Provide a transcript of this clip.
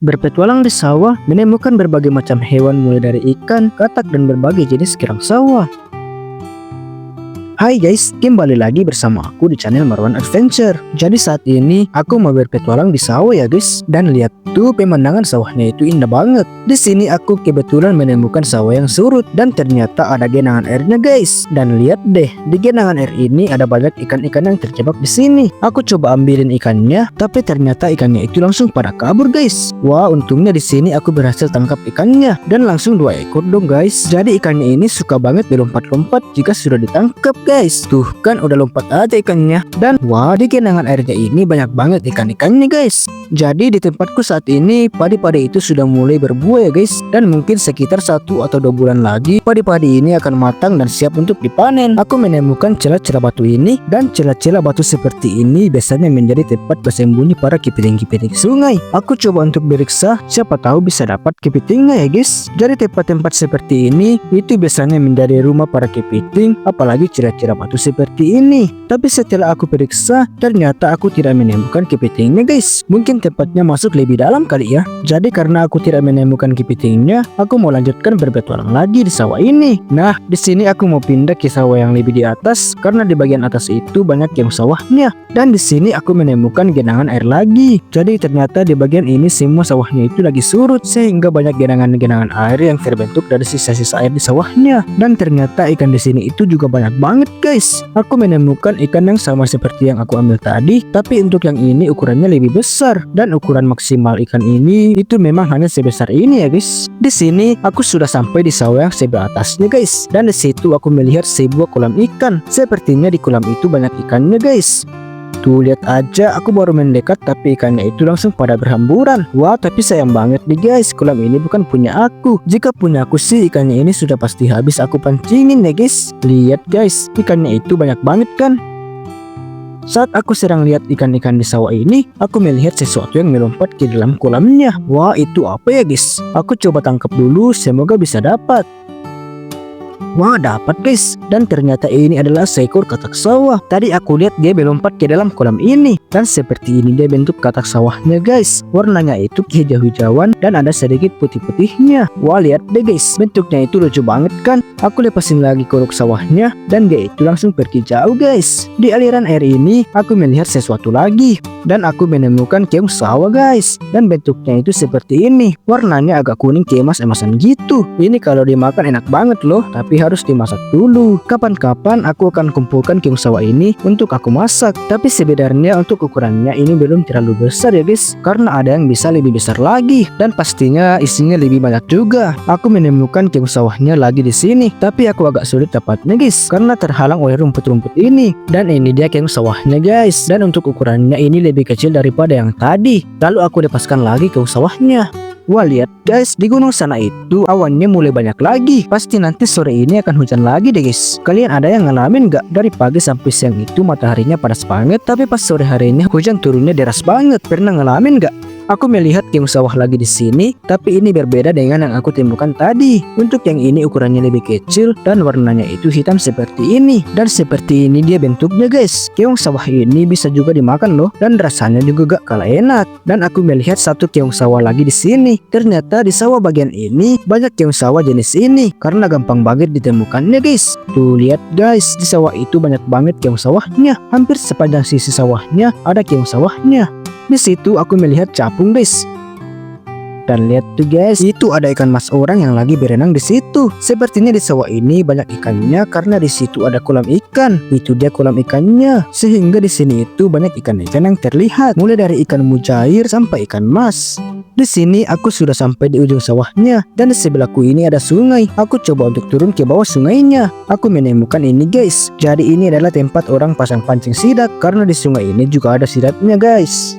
Berpetualang di sawah, menemukan berbagai macam hewan mulai dari ikan, katak, dan berbagai jenis kerang sawah. Hai guys, kembali lagi bersama aku di channel Marwan Adventure. Jadi saat ini aku mau berpetualang di sawah ya guys. Dan lihat tuh pemandangan sawahnya itu indah banget. Di sini aku kebetulan menemukan sawah yang surut dan ternyata ada genangan airnya guys. Dan lihat deh, di genangan air ini ada banyak ikan-ikan yang terjebak di sini. Aku coba ambilin ikannya, tapi ternyata ikannya itu langsung pada kabur guys. Wah, untungnya di sini aku berhasil tangkap ikannya dan langsung 2 ekor dong guys. Jadi ikannya ini suka banget berlompat-lompat jika sudah ditangkap guys. Tuh kan udah lompat aja ikannya. Dan wah, di genangan airnya ini banyak banget ikan-ikannya guys. Jadi di tempatku saat ini padi-padi itu sudah mulai berbuah ya guys. Dan mungkin sekitar 1 atau 2 bulan lagi padi-padi ini akan matang dan siap untuk dipanen. Aku menemukan celah-celah batu ini, dan celah-celah batu seperti ini biasanya menjadi tempat bersembunyi para kepiting-kepiting sungai. Aku coba untuk beriksa, siapa tahu bisa dapat kepitingnya ya guys. Jadi tempat-tempat seperti ini itu biasanya menjadi rumah para kepiting, apalagi celah-celah batu seperti ini. Tapi setelah aku periksa, ternyata aku tidak menemukan kepitingnya guys. Mungkin tempatnya masuk lebih dalam kali ya. Jadi karena aku tidak menemukan kepitingnya, aku mau lanjutkan berpetualang lagi di sawah ini. Nah, di sini aku mau pindah ke sawah yang lebih di atas karena di bagian atas itu banyak yang sawahnya. Dan di sini aku menemukan genangan air lagi. Jadi ternyata di bagian ini semua sawahnya itu lagi surut sehingga banyak genangan-genangan air yang terbentuk dari sisa-sisa air di sawahnya. Dan ternyata ikan di sini itu juga banyak banget guys. Aku menemukan ikan yang sama seperti yang aku ambil tadi, tapi untuk yang ini ukurannya lebih besar. Dan ukuran maksimal ikan ini itu memang hanya sebesar ini ya guys. Di sini aku sudah sampai di sawah yang sebelah atasnya guys. Dan di situ aku melihat sebuah kolam ikan. Sepertinya di kolam itu banyak ikannya guys. Tuh lihat aja, aku baru mendekat tapi ikannya itu langsung pada berhamburan. Wah, tapi sayang banget nih guys, kolam ini bukan punya aku. Jika punya aku sih ikannya ini sudah pasti habis aku pancingin ya guys. Lihat guys, ikannya itu banyak banget kan. Saat aku sedang lihat ikan-ikan di sawah ini, aku melihat sesuatu yang melompat ke dalam kolamnya. Wah, itu apa ya guys? Aku coba tangkap dulu, semoga bisa dapat. Wah, dapat guys. Dan ternyata ini adalah seekor katak sawah. Tadi aku lihat dia melompat ke dalam kolam ini. Dan seperti ini dia bentuk katak sawahnya guys. Warnanya itu kehijau-hijauan dan ada sedikit putih-putihnya. Wah, lihat deh guys, bentuknya itu lucu banget kan. Aku lepasin lagi korok sawahnya dan dia itu langsung pergi jauh guys. Di aliran air ini aku melihat sesuatu lagi. Dan aku menemukan keong sawah guys. Dan bentuknya itu seperti ini. Warnanya agak kuning keemas-emasan gitu. Ini kalau dimakan enak banget loh, tapi harus dimasak dulu. Kapan-kapan aku akan kumpulkan keong sawah ini untuk aku masak. Tapi sebenarnya untuk ukurannya ini belum terlalu besar ya guys, karena ada yang bisa lebih besar lagi. Dan pastinya isinya lebih banyak juga. Aku menemukan keong sawahnya lagi di sini, tapi aku agak sulit dapatnya guys, karena terhalang oleh rumput-rumput ini. Dan ini dia keong sawahnya guys. Dan untuk ukurannya ini lebih kecil daripada yang tadi. Lalu aku lepaskan lagi keong sawahnya. Wah, lihat guys, di gunung sana itu awannya mulai banyak lagi. Pasti nanti sore ini akan hujan lagi deh guys. Kalian ada yang ngalamin gak? Dari pagi sampai siang itu mataharinya panas banget, tapi pas sore harinya hujan turunnya deras banget. Pernah ngalamin gak? Aku melihat keong sawah lagi di sini, tapi ini berbeda dengan yang aku temukan tadi. Untuk yang ini ukurannya lebih kecil dan warnanya itu hitam seperti ini. Dan seperti ini dia bentuknya guys. Keong sawah ini bisa juga dimakan loh, dan rasanya juga gak kalah enak. Dan aku melihat satu keong sawah lagi di sini. Ternyata di sawah bagian ini banyak keong sawah jenis ini karena gampang banget ditemukannya guys. Tuh lihat guys, di sawah itu banyak banget keong sawahnya. Hampir sepanjang sisi sawahnya ada keong sawahnya. Di situ aku melihat capung guys. Dan lihat tuh guys, itu ada ikan mas orang yang lagi berenang di situ. Sepertinya di sawah ini banyak ikannya karena di situ ada kolam ikan. Itu dia kolam ikannya. Sehingga di sini itu banyak ikan-ikan yang terlihat, mulai dari ikan mujair sampai ikan mas. Di sini aku sudah sampai di ujung sawahnya dan di sebelahku ini ada sungai. Aku coba untuk turun ke bawah sungainya. Aku menemukan ini guys. Jadi ini adalah tempat orang pasang pancing sidat karena di sungai ini juga ada sidatnya guys.